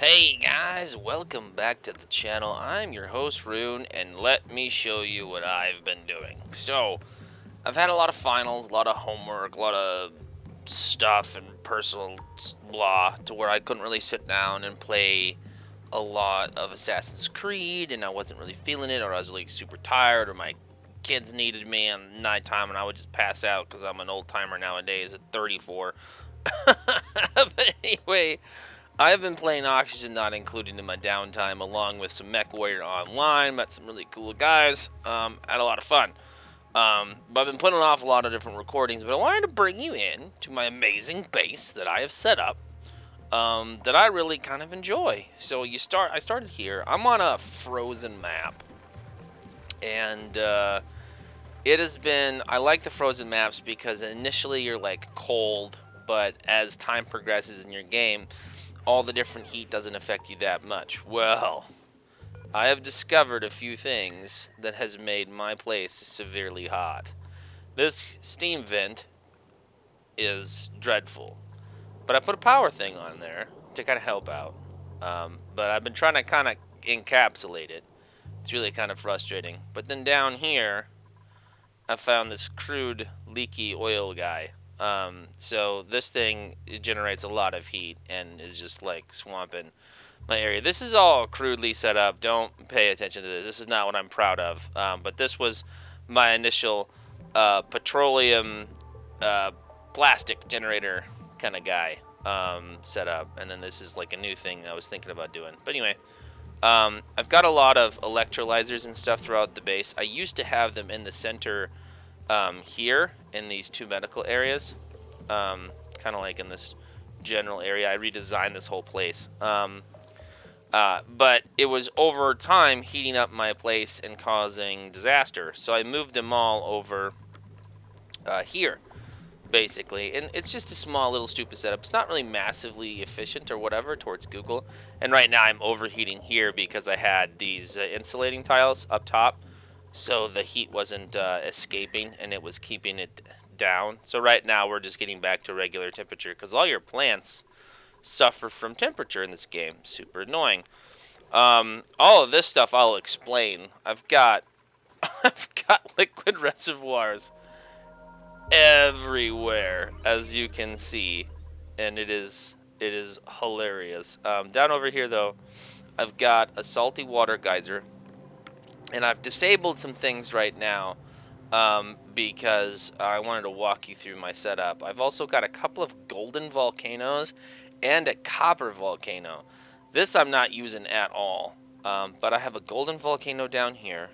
Hey guys, welcome back to the channel. I'm your host Rune, and let me show you what I've been doing. So, I've had a lot of finals, a lot of homework, a lot of stuff and personal blah, to where I couldn't really sit down and play a lot of Assassin's Creed, and I wasn't really feeling it, or I was like super tired, or my kids needed me on nighttime, and I would just pass out because I'm an old timer nowadays at 34. But anyway, I've been playing Oxygen Not Included in my downtime, along with some Mech Warrior Online. Met some really cool guys. Had a lot of fun. But I've been putting off a lot of different recordings. But I wanted to bring you in to my amazing base that I have set up. That I really kind of enjoy. So I started here. I'm on a frozen map, and it has been. I like the frozen maps because initially you're like cold, but as time progresses in your game, all the different heat doesn't affect you that much. Well, I have discovered a few things that has made my place severely hot. This steam vent is dreadful, but I put a power thing on there to kind of help out. But I've been trying to kind of encapsulate it. It's really kind of frustrating. But then down here, I found this crude leaky oil guy. So this thing generates a lot of heat and is just like swamping my area. This is all crudely set up. Don't pay attention to this. This is not what I'm proud of. But this was my initial petroleum plastic generator kind of guy set up. And then this is like a new thing I was thinking about doing. But anyway, I've got a lot of electrolyzers and stuff throughout the base. I used to have them in the center here in these two medical areas, kind of like in this general area. I redesigned this whole place. But it was over time heating up my place and causing disaster. So I moved them all over here, basically. And it's just a small little stupid setup. It's not really massively efficient or whatever towards Google. And right now I'm overheating here because I had these insulating tiles up top. So the heat wasn't escaping and it was keeping it down. So right now we're just getting back to regular temperature because all your plants suffer from temperature in this game. Super annoying. All of this stuff I'll explain. I've got I've got liquid reservoirs everywhere, as you can see, and it is hilarious. Down over here though, I've got a salty water geyser, and I've disabled some things right now because I wanted to walk you through my setup. I've also got a couple of golden volcanoes and a copper volcano. This I'm not using at all, but I have a golden volcano down here.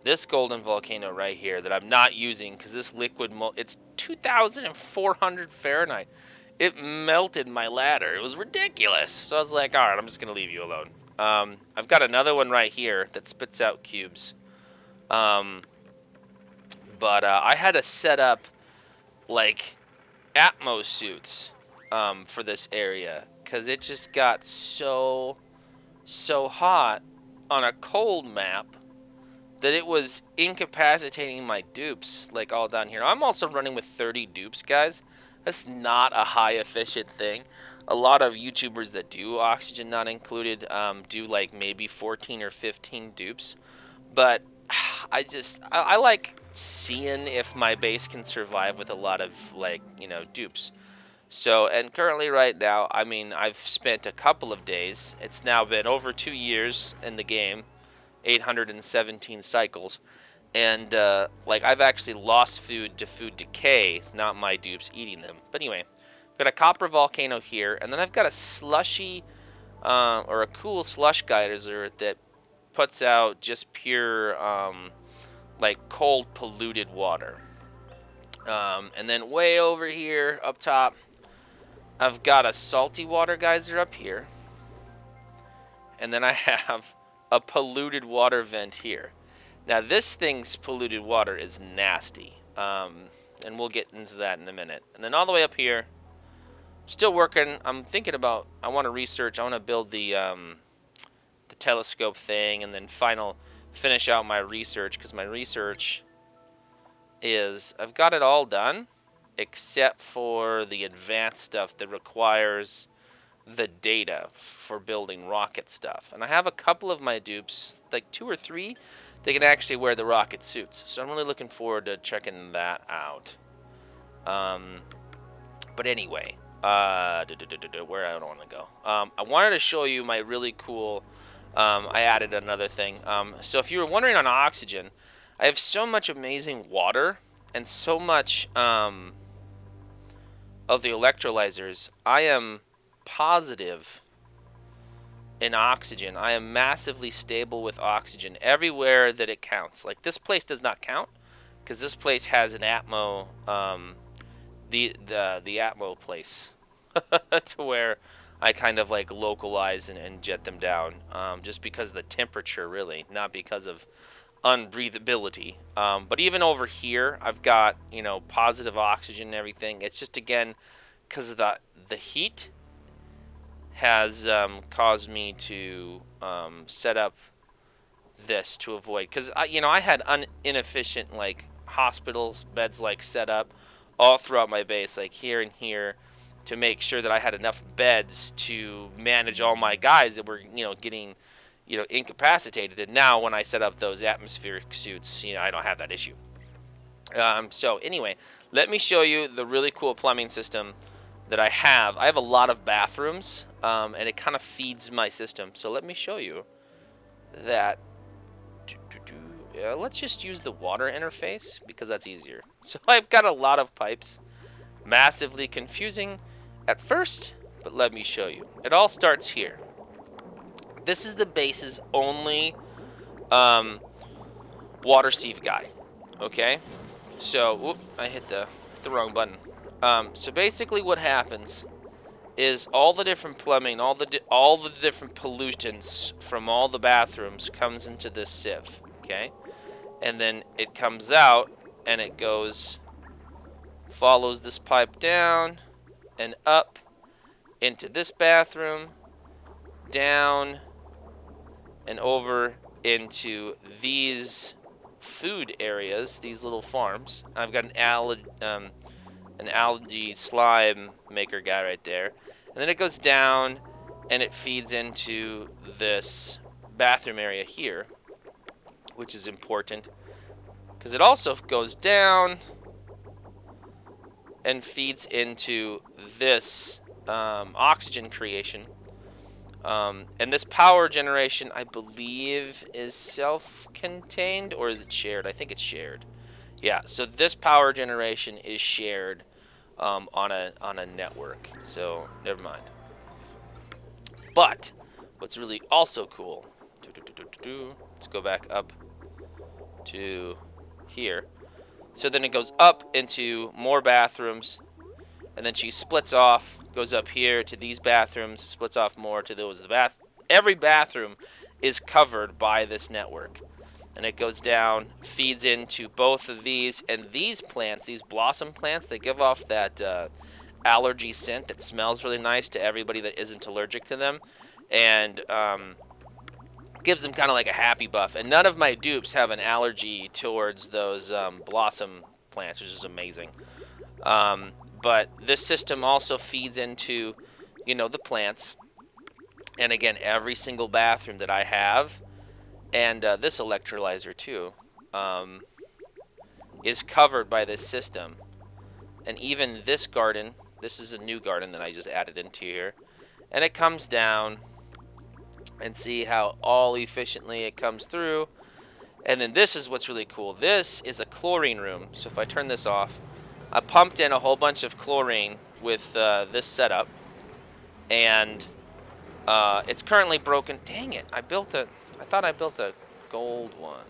This golden volcano right here that I'm not using because this liquid, it's 2,400 Fahrenheit. It melted my ladder. It was ridiculous. So I was like, all right, I'm just going to leave you alone. I've got another one right here that spits out cubes. But I had to set up like Atmos suits for this area because it just got so hot on a cold map that it was incapacitating my dupes like all down here. I'm also running with 30 dupes, guys. That's not a high efficient thing. A lot of YouTubers that do Oxygen Not Included do like maybe 14 or 15 dupes. But I like seeing if my base can survive with a lot of like, dupes. So, and currently right now, I mean, I've spent a couple of days. It's now been over 2 years in the game, 817 cycles. And, like, I've actually lost food to food decay, not my dupes eating them. But anyway, I've got a copper volcano here, and then I've got a slushy, or a cool slush geyser that puts out just pure, like, cold, polluted water. And then way over here, up top, I've got a salty water geyser up here. And then I have a polluted water vent here. Now this thing's polluted water is nasty. And we'll get into that in a minute. And then all the way up here, still working. I'm thinking about, I want to research, I want to build the telescope thing and then finish out my research, because my research is, I've got it all done except for the advanced stuff that requires the data for building rocket stuff. And I have a couple of my dupes, like 2 or 3, they can actually wear the rocket suits. So I'm really looking forward to checking that out. But anyway, where I don't want to go. I wanted to show you my really cool. I added another thing. So if you were wondering on oxygen, I have so much amazing water and so much of the electrolyzers. I am positive in oxygen. I am massively stable with oxygen everywhere that it counts. Like this place does not count because this place has an Atmo, the Atmo place, to where I kind of like localize and jet them down, just because of the temperature, really, not because of unbreathability. But even over here, I've got positive oxygen and everything. It's just again because of the heat has caused me to set up this to avoid, because I had inefficient like hospitals beds like set up all throughout my base, like here and here, to make sure that I had enough beds to manage all my guys that were getting incapacitated. And now when I set up those atmospheric suits, I don't have that issue. So anyway, let me show you the really cool plumbing system that I have. I have a lot of bathrooms, and it kind of feeds my system. So let me show you that. Let's just use the water interface because that's easier. So I've got a lot of pipes, massively confusing at first, but let me show you. It all starts here. This is the base's only water sieve guy. Okay, so I hit the wrong button. So basically, what happens is all the different plumbing, all the different pollutants from all the bathrooms comes into this sieve. Okay, and then it comes out and it follows this pipe down and up into this bathroom, down and over into these food areas, these little farms. I've got an algae slime maker guy right there, and then it goes down and it feeds into this bathroom area here, which is important because it also goes down and feeds into this oxygen creation. And this power generation, I believe, is self-contained, or is it shared? I think it's shared. Yeah, so this power generation is shared on a network. So never mind. But what's really also cool, let's go back up to here. So then it goes up into more bathrooms, and then she splits off, goes up here to these bathrooms, splits off more to those. Every bathroom is covered by this network, and it goes down, feeds into both of these, and these plants, these blossom plants, they give off that allergy scent that smells really nice to everybody that isn't allergic to them, and gives them kind of like a happy buff. And none of my dupes have an allergy towards those blossom plants, which is amazing. But this system also feeds into, the plants. And again, every single bathroom that I have, and this electrolyzer too, is covered by this system. And even this garden, this is a new garden that I just added into here. And it comes down, and see how all efficiently it comes through. And then this is what's really cool. This is a chlorine room. So if I turn this off, I pumped in a whole bunch of chlorine with this setup, and it's currently broken. Dang it! I thought I built a gold one.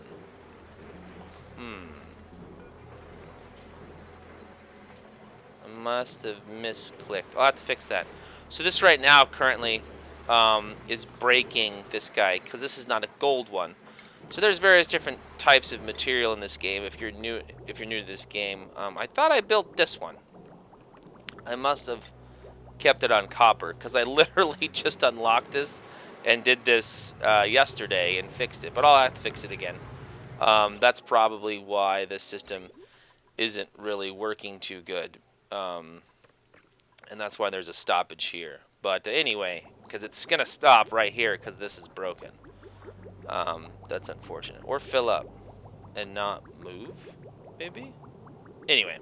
I must have misclicked. I'll have to fix that. So this right now currently is breaking this guy because this is not a gold one. So there's various different types of material in this game. If you're new to this game, I thought I built this one. I must have kept it on copper because I literally just unlocked this and did this yesterday and fixed it. But I'll have to fix it again. That's probably why this system isn't really working too good. And that's why there's a stoppage here. But anyway, because it's going to stop right here because this is broken. That's unfortunate. Or fill up and not move, maybe? Anyway,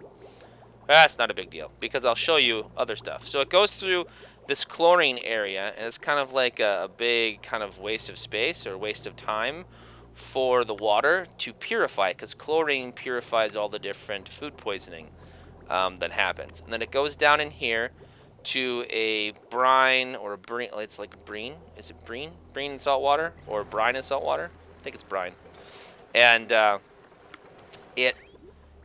that's not a big deal because I'll show you other stuff. So it goes through this chlorine area, and it's kind of like a big kind of waste of space or waste of time for the water to purify, because chlorine purifies all the different food poisoning that happens. And then it goes down in here to a brine or a brine. It's like brine. Is it brine? Brine in salt water or brine in salt water? I think it's brine. And it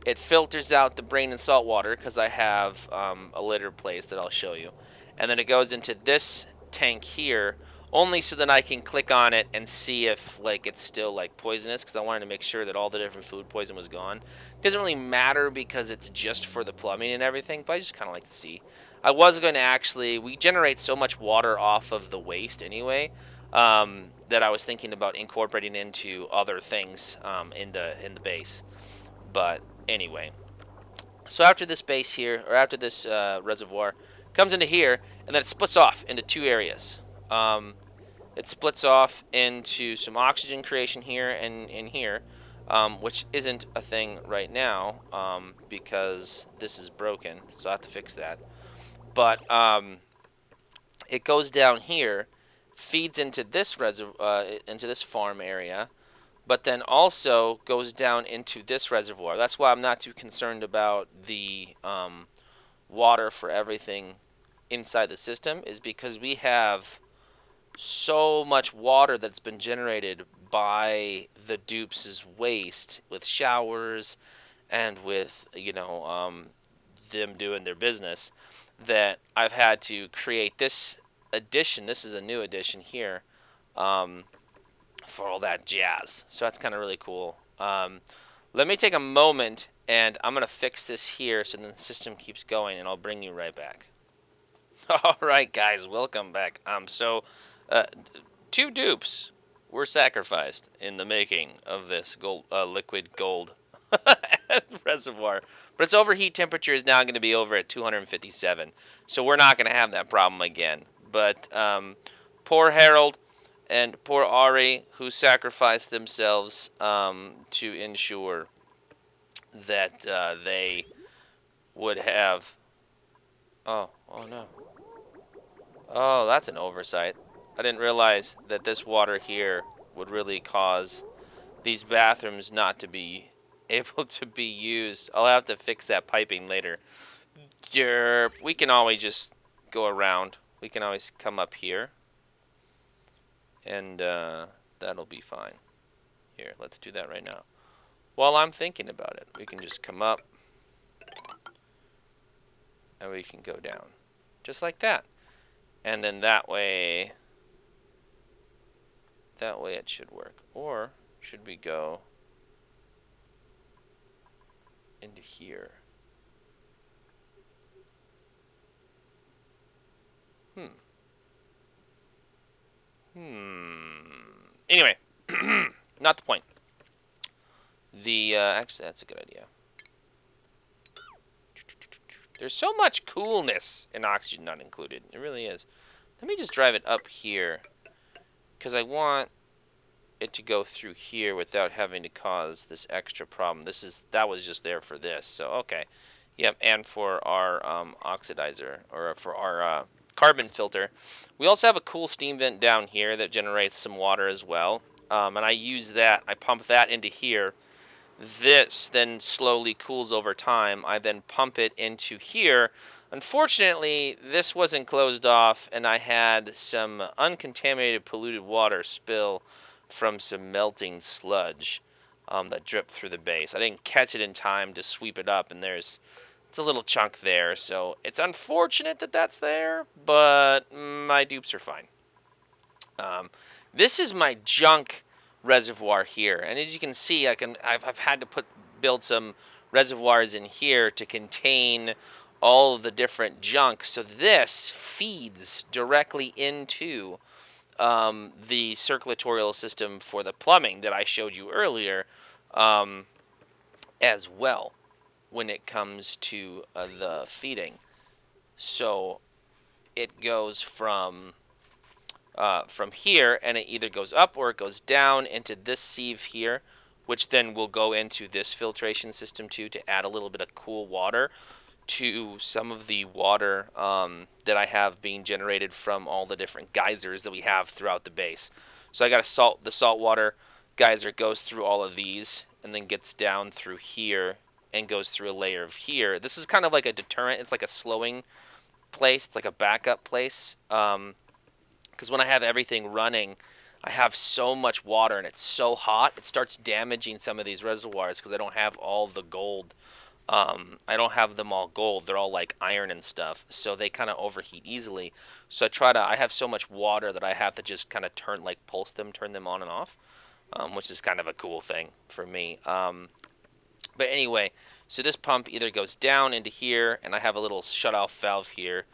it filters out the brine and salt water because I have a litter place that I'll show you. And then it goes into this tank here, only so that I can click on it and see if like it's still like poisonous, because I wanted to make sure that all the different food poison was gone. It doesn't really matter because it's just for the plumbing and everything, but I just kind of like to see. I was going to actually, we generate so much water off of the waste anyway, that I was thinking about incorporating into other things in the base. But anyway, so after this base here, or after this reservoir, comes into here, and then it splits off into two areas. It splits off into some oxygen creation here and in here, which isn't a thing right now because this is broken, so I have to fix that. But it goes down here, feeds into this into this farm area, but then also goes down into this reservoir. That's why I'm not too concerned about the water for everything inside the system, is because we have so much water that's been generated by the dupes' waste with showers and with, them doing their business, that I've had to create this addition. This is a new addition here. For all that jazz. So that's kind of really cool. Let me take a moment, and I'm going to fix this here so the system keeps going, and I'll bring you right back. All right, guys, welcome back. Uh, two dupes were sacrificed in the making of this gold, liquid gold reservoir. But its overheat temperature is now going to be over at 257. So we're not going to have that problem again. But poor Harold and poor Ari, who sacrificed themselves to ensure that they would have. Oh no. Oh, that's an oversight. I didn't realize that this water here would really cause these bathrooms not to be able to be used. I'll have to fix that piping later. Derp. We can always just go around. We can always come up here. And that'll be fine. Here, let's do that right now. While I'm thinking about it, we can just come up. And we can go down. Just like that. And then that way it should work. Or should we go into here? Anyway, not the point. Actually, that's a good idea. There's so much coolness in oxygen not included. It really is. Let me just drive it up here, because I want it to go through here without having to cause this extra problem. That was just there for this. So okay, yep. And for our oxidizer, or for our carbon filter, we also have a cool steam vent down here that generates some water as well. And I use that. I pump that into here. This then slowly cools over time. I then pump it into here. Unfortunately, this wasn't closed off, and I had some uncontaminated polluted water spill from some melting sludge that dripped through the base. I didn't catch it in time to sweep it up, and it's a little chunk there. So it's unfortunate that that's there, but my dupes are fine. This is my junk reservoir here, and as you can see, I've had to build some reservoirs in here to contain all of the different junk. So this feeds directly into the circulatorial system for the plumbing that I showed you earlier, as well, when it comes to the feeding. So it goes from here, and it either goes up or it goes down into this sieve here, which then will go into this filtration system too to add a little bit of cool water to some of the water that I have being generated from all the different geysers that we have throughout the base. So I got the salt water geyser goes through all of these and then gets down through here and goes through a layer of here. This is kind of like a deterrent. It's like a slowing place. It's like a backup place. Because when I have everything running, I have so much water and it's so hot, it starts damaging some of these reservoirs because I don't have all the gold. I don't have them all gold. They're all like iron and stuff, so they kind of overheat easily. So I have so much water that I have to just kind of pulse them, turn them on and off, which is kind of a cool thing for me. But anyway, so this pump either goes down into here, and I have a little shut-off valve here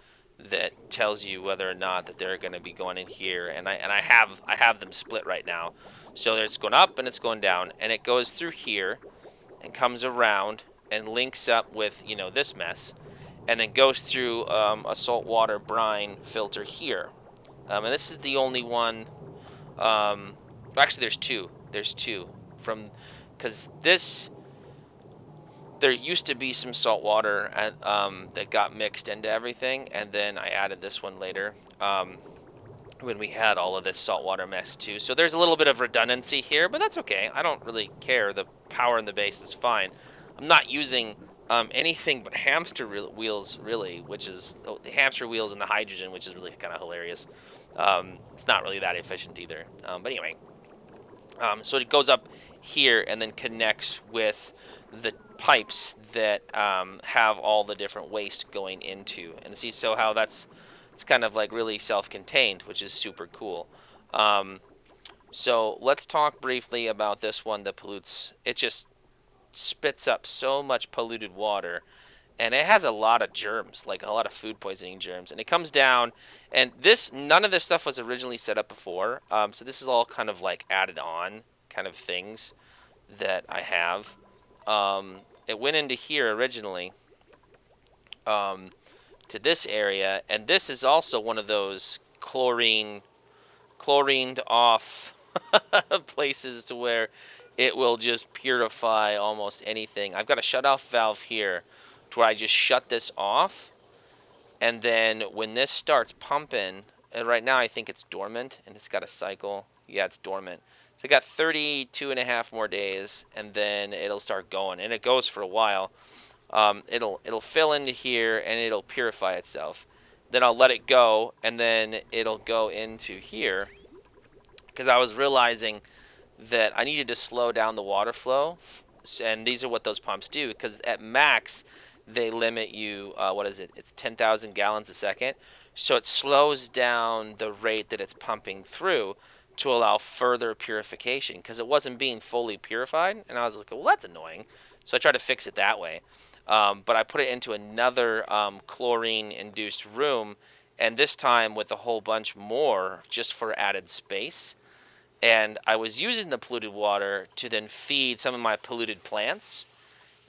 that tells you whether or not that they're going to be going in here, and I have them split right now. So it's going up and it's going down, and it goes through here and comes around and links up with this mess, and then goes through a saltwater brine filter here. And this is the only one. Actually, there's two. There's two because there used to be some salt water that got mixed into everything, and then I added this one later when we had all of this saltwater mess too. So there's a little bit of redundancy here, but that's okay. I don't really care. The power in the base is fine. I'm not using anything but hamster wheels, really, which is the hamster wheels and the hydrogen, which is really kind of hilarious. It's not really that efficient either. But anyway, so it goes up here and then connects with the pipes that have all the different waste going into. And see, so how it's kind of like really self-contained, which is super cool. So let's talk briefly about this one that pollutes. It just spits up so much polluted water, and it has a lot of germs, like a lot of food poisoning germs, and it comes down, and none of this stuff was originally set up before, so this is all kind of like added on kind of things that I have. It went into here originally, to this area, and this is also one of those chlorined off places to where it will just purify almost anything. I've got a shut off valve here to where I just shut this off, and then when this starts pumping, and right now I think it's dormant and it's got a cycle. Yeah, it's dormant. So I got 32 and a half more days, and then it'll start going, and it goes for a while. It'll fill into here and it'll purify itself. Then I'll let it go, and then it'll go into here, because I was realizing that I needed to slow down the water flow, and these are what those pumps do, because at max they limit you, what is it? It's 10,000 gallons a second, so it slows down the rate that it's pumping through to allow further purification, because it wasn't being fully purified, and I was like, well, that's annoying. So I tried to fix it that way. But I put it into another chlorine-induced room, and this time with a whole bunch more just for added space. And I was using the polluted water to then feed some of my polluted plants.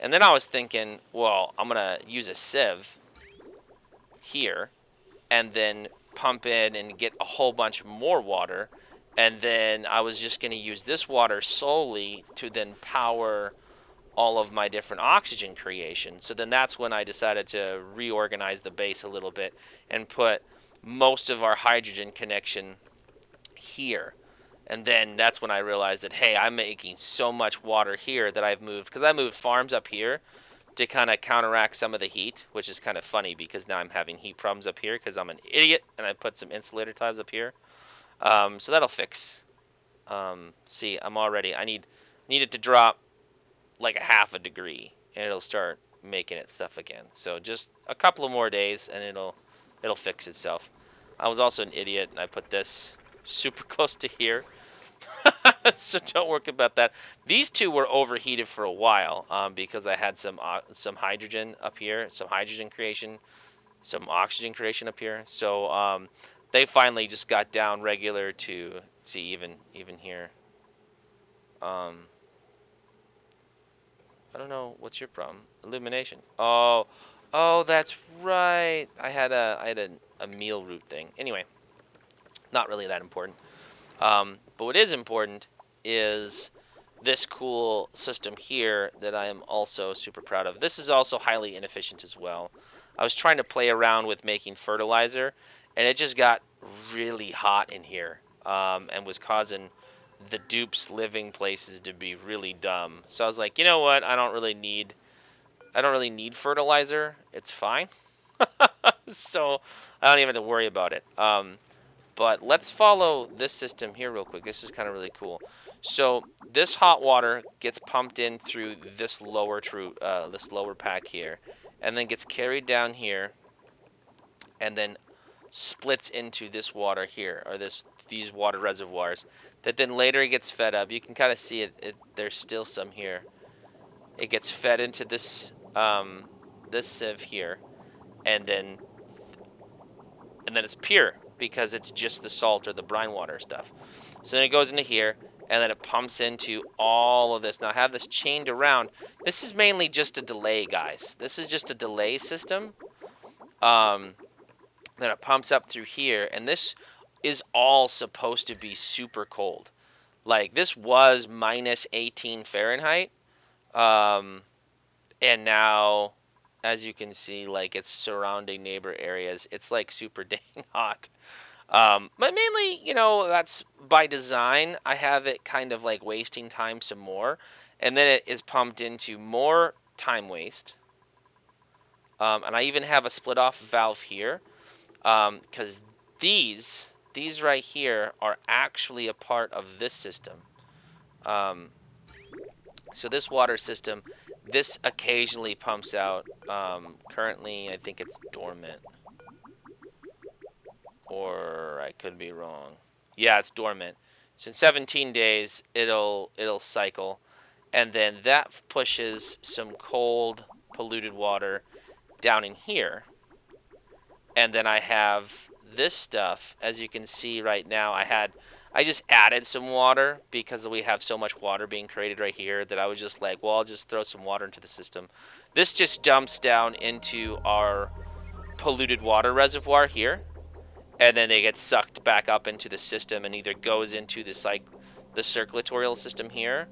And then I was thinking, well, I'm going to use a sieve here and then pump in and get a whole bunch more water. And then I was just going to use this water solely to then power all of my different oxygen creation. So then that's when I decided to reorganize the base a little bit and put most of our hydrogen connection here. And then that's when I realized that, hey, I'm making so much water here that I've moved, because I moved farms up here to kind of counteract some of the heat, which is kind of funny because now I'm having heat problems up here because I'm an idiot and I put some insulator ties up here. So that'll fix. See, I need it to drop like a half a degree and it'll start making it stuff again. So just a couple of more days and it'll fix itself. I was also an idiot and I put this super close to here. So don't worry about that. These two were overheated for a while because I had some hydrogen up here, some hydrogen creation, some oxygen creation up here. So they finally just got down regular to see even here. I don't know, what's your problem? Illumination. Oh, that's right. I had a meal root thing. Anyway, not really that important. But what is important is this cool system here that I am also super proud of. This is also highly inefficient as well. I was trying to play around with making fertilizer, and it just got really hot in here, and was causing the dupes' living places to be really dumb. So I was like, you know what? I don't really need fertilizer. It's fine. So I don't even have to worry about it. But let's follow this system here real quick. This is kind of really cool. So this hot water gets pumped in through this lower pack here, and then gets carried down here, and then splits into this water here, or these water reservoirs, that then later it gets fed up. You can kind of see it. There's still some here. It gets fed into this this sieve here, and then it's pure because it's just the salt or the brine water stuff. So then it goes into here, and then it pumps into all of this. Now I have this chained around. This is mainly just a delay, guys. This is just a delay system. Then it pumps up through here, and this is all supposed to be super cold. Like, this was minus 18 Fahrenheit. And now, as you can see, like, its surrounding neighbor areas, it's like super dang hot. But mainly, you know, that's by design. I have it kind of like wasting time some more, and then it is pumped into more time waste. And I even have a split off valve here, because these right here are actually a part of this system. So this water system, this occasionally pumps out. Currently, I think it's dormant. Or I could be wrong. Yeah, it's dormant. So in 17 days, it'll cycle, and then that pushes some cold, polluted water down in here. And then I have this stuff. As you can see right now, I just added some water because we have so much water being created right here that I was just like, well, I'll just throw some water into the system. This just dumps down into our polluted water reservoir here, and then they get sucked back up into the system and either goes into the circulatorial system here,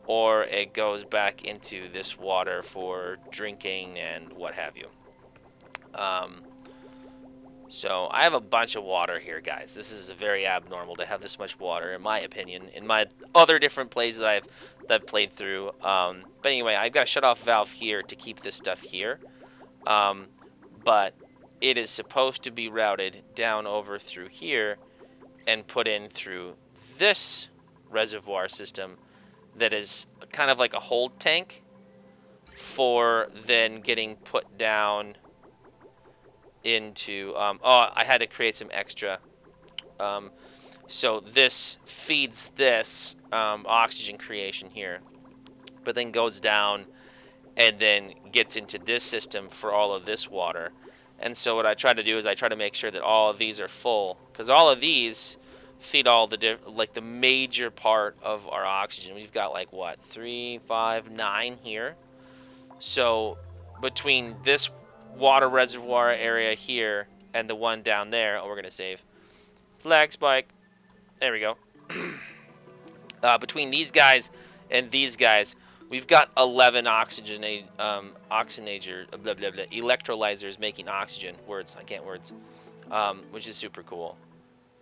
or it goes back into this water for drinking and what have you. So I have a bunch of water here, guys. This is very abnormal to have this much water, in my opinion, in my other different plays that I've played through. But anyway, I've got a shut-off valve here to keep this stuff here. But it is supposed to be routed down over through here and put in through this reservoir system that is kind of like a hold tank for then getting put down into I had to create some extra. So this feeds this oxygen creation here, but then goes down and then gets into this system for all of this water. And so what I try to do is I try to make sure that all of these are full, because all of these feed all the the major part of our oxygen. We've got like what, 3, 5, 9 here. So between this water reservoir area here and the one down there, we're gonna save lag spike. There we go. Between these guys and these guys, we've got 11 electrolyzers making oxygen. Words, I can't words. Which is super cool.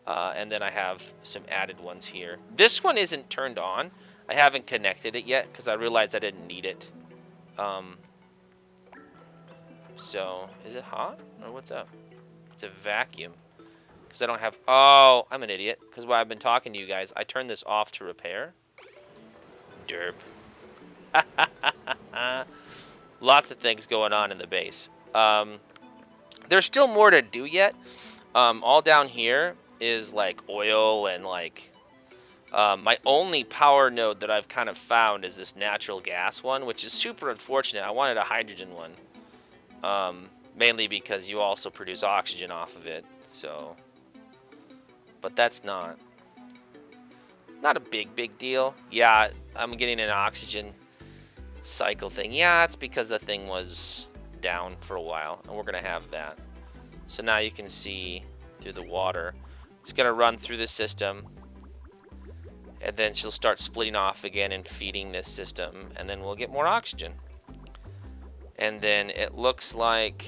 And then I have some added ones here. This one isn't turned on. I haven't connected it yet because I realized I didn't need it. So, is it hot or what's up? It's a vacuum. Because I don't have... Oh, I'm an idiot. Because while I've been talking to you guys, I turned this off to repair. Derp. Lots of things going on in the base. There's still more to do yet. All down here is like oil and like... my only power node that I've kind of found is this natural gas one, which is super unfortunate. I wanted a hydrogen one. Mainly because you also produce oxygen off of it, so... But that's not a big deal. Yeah, I'm getting an oxygen cycle thing. Yeah, it's because the thing was down for a while, and we're gonna have that. So now you can see through the water. It's going to run through the system, and then she'll start splitting off again and feeding this system, and then we'll get more oxygen. And then it looks like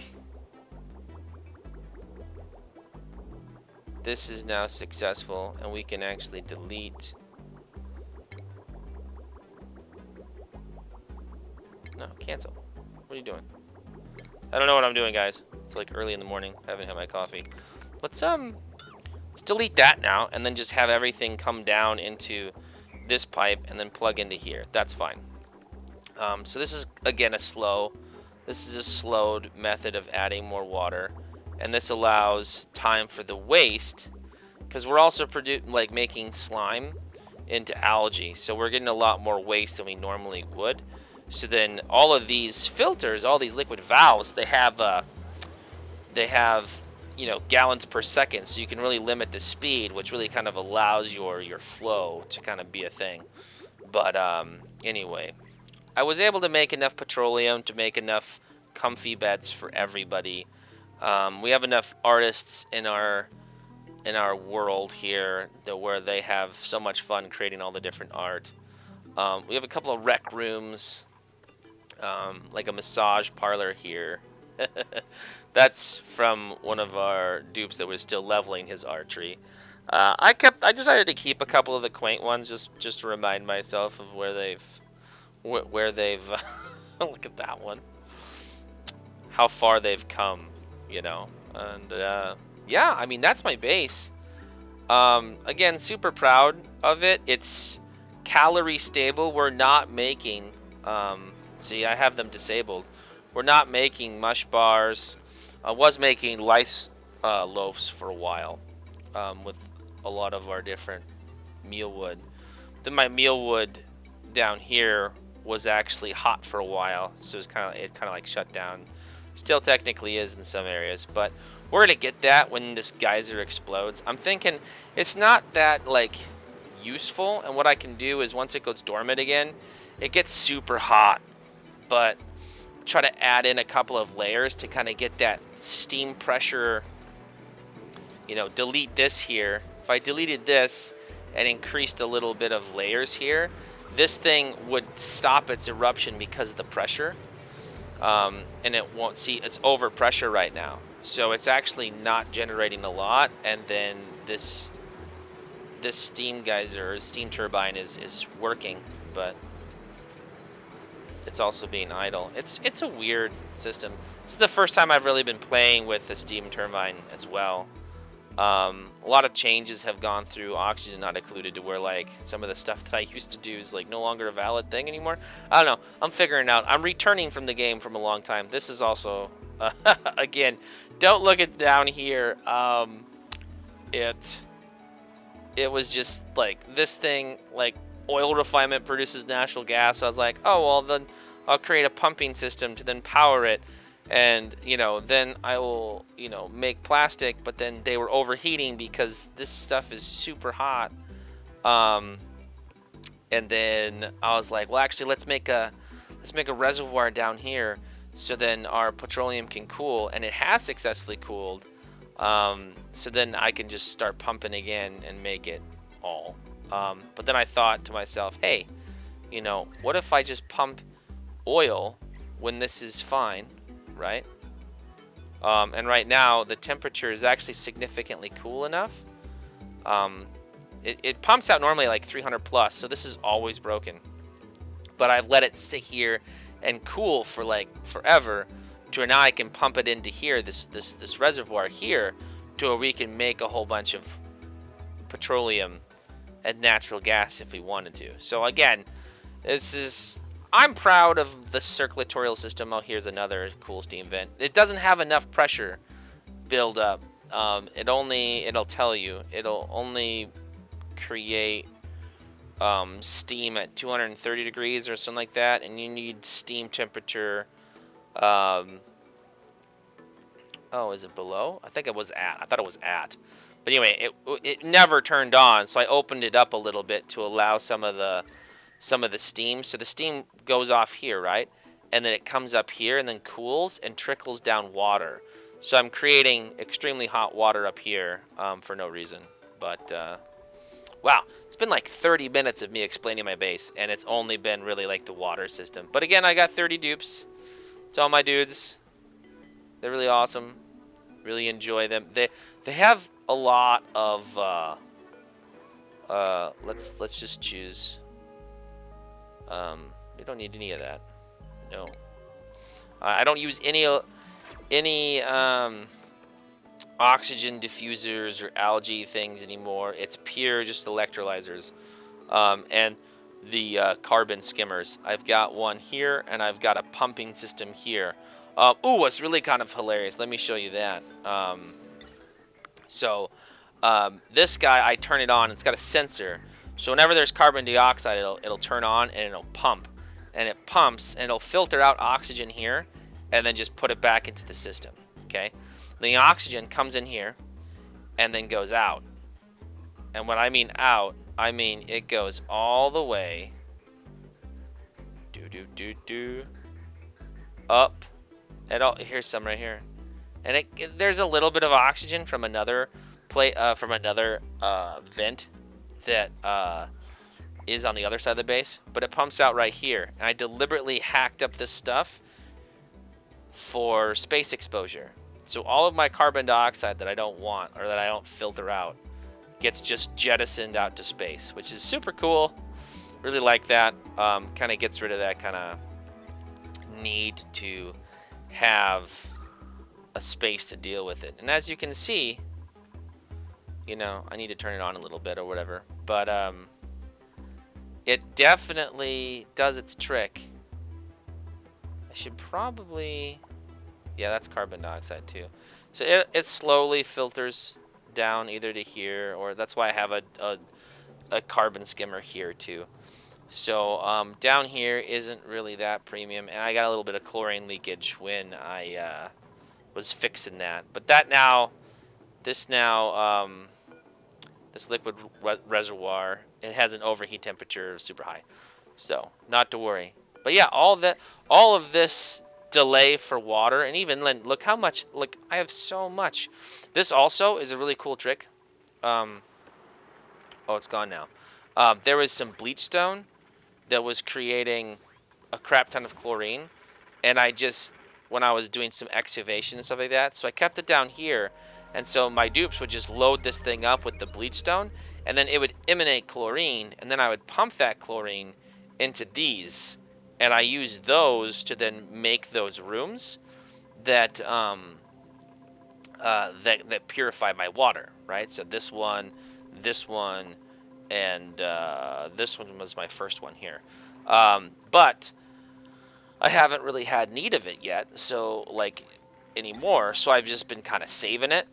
this is now successful, and we can actually delete. No, cancel. What are you doing? I don't know what I'm doing, guys. It's like early in the morning. I haven't had my coffee. Let's delete that now, and then just have everything come down into this pipe and then plug into here. That's fine. So this is again this is a slowed method of adding more water, and this allows time for the waste, because we're also making slime into algae, so we're getting a lot more waste than we normally would. So then all of these filters, all these liquid valves, they have gallons per second, so you can really limit the speed, which really kind of allows your flow to kind of be a thing. But anyway, I was able to make enough petroleum to make enough comfy beds for everybody. We have enough artists in our world here where they have so much fun creating all the different art. We have a couple of rec rooms, like a massage parlor here. That's from one of our dupes that was still leveling his archery. I decided to keep a couple of the quaint ones just to remind myself of where they've look at that one, how far they've come, and yeah, I mean, that's my base. Again, super proud of it. It's calorie stable. We're not making see, I have them disabled. We're not making mush bars. I was making lice loaves for a while, with a lot of our different meal wood. Then my meal wood down here was actually hot for a while, so it kind of like shut down. Still technically is in some areas, but we're gonna get that when this geyser explodes. I'm thinking it's not that like useful, and what I can do is once it goes dormant again, it gets super hot, but try to add in a couple of layers to kind of get that steam pressure. Delete this here. If I deleted this and increased a little bit of layers here, this thing would stop its eruption because of the pressure, and it won't see it's over pressure right now, so it's actually not generating a lot. And then this steam geyser or steam turbine is working, but it's also being idle. It's a weird system. This is the first time I've really been playing with the steam turbine as well. A lot of changes have gone through, oxygen not included, to where like some of the stuff that I used to do is like no longer a valid thing anymore. I don't know. I'm figuring it out. I'm returning from the game from a long time. This is also again, don't look at down here. It was just like this thing, like oil refinement produces natural gas. So I was like, oh well, then I'll create a pumping system to then power it. And then I will make plastic, but then they were overheating because this stuff is super hot. And then I was like, well, actually, let's make a reservoir down here, so then our petroleum can cool, and it has successfully cooled. So then I can just start pumping again and make it all. But then I thought to myself, hey, what if I just pump oil when this is fine? Right? And right now the temperature is actually significantly cool enough. It pumps out normally like 300 plus, so this is always broken. But I've let it sit here and cool for like forever, to where now I can pump it into here, this reservoir here, to where we can make a whole bunch of petroleum and natural gas if we wanted to. So again, I'm proud of the circulatorial system. Oh, here's another cool steam vent. It doesn't have enough pressure build up. It'll tell you. It'll only create steam at 230 degrees or something like that, and you need steam temperature. Oh, is it below? I thought it was at. But anyway, it never turned on, so I opened it up a little bit to allow some of the steam. So the steam goes off here, right? And then it comes up here and then cools and trickles down water. So I'm creating extremely hot water up here for no reason. But wow, it's been like 30 minutes of me explaining my base, and it's only been really like the water system. But again, I got 30 dupes. It's all my dudes. They're really awesome. Really enjoy them. They have a lot of let's just choose. We don't need any of that. No. I don't use any oxygen diffusers or algae things anymore. It's pure just electrolyzers. And the carbon skimmers. I've got one here, and I've got a pumping system here. Ooh, what's really kind of hilarious. Let me show you that. This guy, I turn it on. It's got a sensor. So whenever there's carbon dioxide, it'll turn on and it'll pump. And it pumps and it'll filter out oxygen here and then just put it back into the system. Okay? The oxygen comes in here and then goes out. And when I mean out, I mean it goes all the way up. And here's some right here. And there's a little bit of oxygen from another vent that is on the other side of the base, but it pumps out right here. And I deliberately hacked up this stuff for space exposure. So all of my carbon dioxide that I don't want or that I don't filter out gets just jettisoned out to space, which is super cool. Really like that. Kind of gets rid of that kind of need to have a space to deal with it. And as you can see, you know, I need to turn it on a little bit or whatever, but it definitely does its trick. I should probably, yeah, that's carbon dioxide too. So it slowly filters down either to here, or that's why I have a carbon skimmer here too. So down here isn't really that premium, and I got a little bit of chlorine leakage when I was fixing that. But this liquid reservoir, it has an overheat temperature of super high, so not to worry. But yeah, all of this delay for water, and even look how much, look, I have so much. This also is a really cool trick. Oh, it's gone now. There was some bleach stone that was creating a crap ton of chlorine, and when I was doing some excavation and stuff like that, so I kept it down here. And so my dupes would just load this thing up with the bleach stone, and then it would emanate chlorine, and then I would pump that chlorine into these, and I used those to then make those rooms that that purify my water, right? So this one, and this one was my first one here, but I haven't really had need of it yet, so like anymore. So I've just been kind of saving it.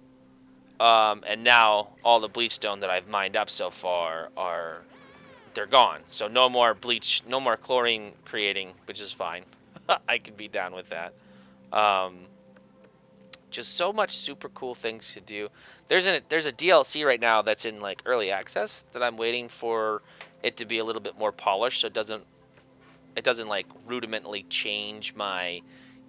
And now all the bleach stone that I've mined up so far they're gone. So no more bleach, no more chlorine creating, which is fine. I can be down with that. Just so much super cool things to do. There's a DLC right now that's in like early access that I'm waiting for it to be a little bit more polished, so it doesn't like rudimentally change my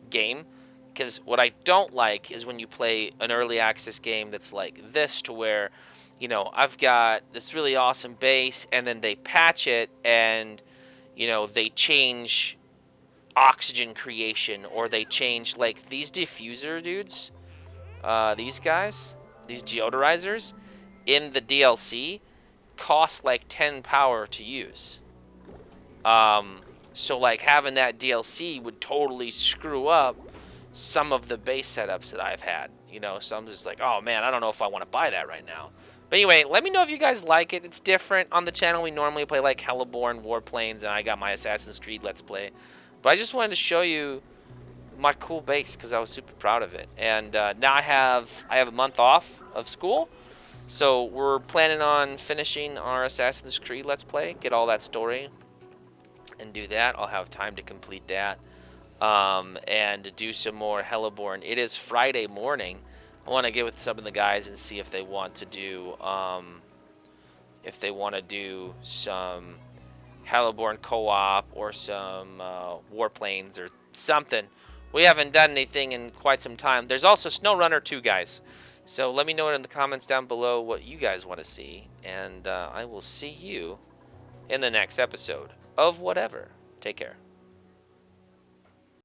game. Because what I don't like is when you play an early access game that's like this, to where, you know, I've got this really awesome base, and then they patch it, and, you know, they change oxygen creation, or they change, like, these diffuser dudes, these guys, these deodorizers, in the DLC, cost like 10 power to use. So, like, having that DLC would totally screw up some of the base setups that I've had, you know, so I'm just like, oh man, I don't know if I want to buy that right now. But anyway, let me know if you guys like it. It's different. On the channel, we normally play like Hellborn, Warplanes, and I got my Assassin's Creed Let's Play. But I just wanted to show you my cool base because I was super proud of it. And now I have a month off of school, so we're planning on finishing our Assassin's Creed Let's Play, get all that story, and do that. I'll have time to complete that. And do some more Hellborn. It is Friday morning. I want to get with some of the guys and see if they want to do some Hellborn co-op or some Warplanes or something. we haven't done anything in quite some time. There's also SnowRunner 2, guys. So let me know in the comments down below what you guys want to see, and I will see you in the next episode of whatever. Take care.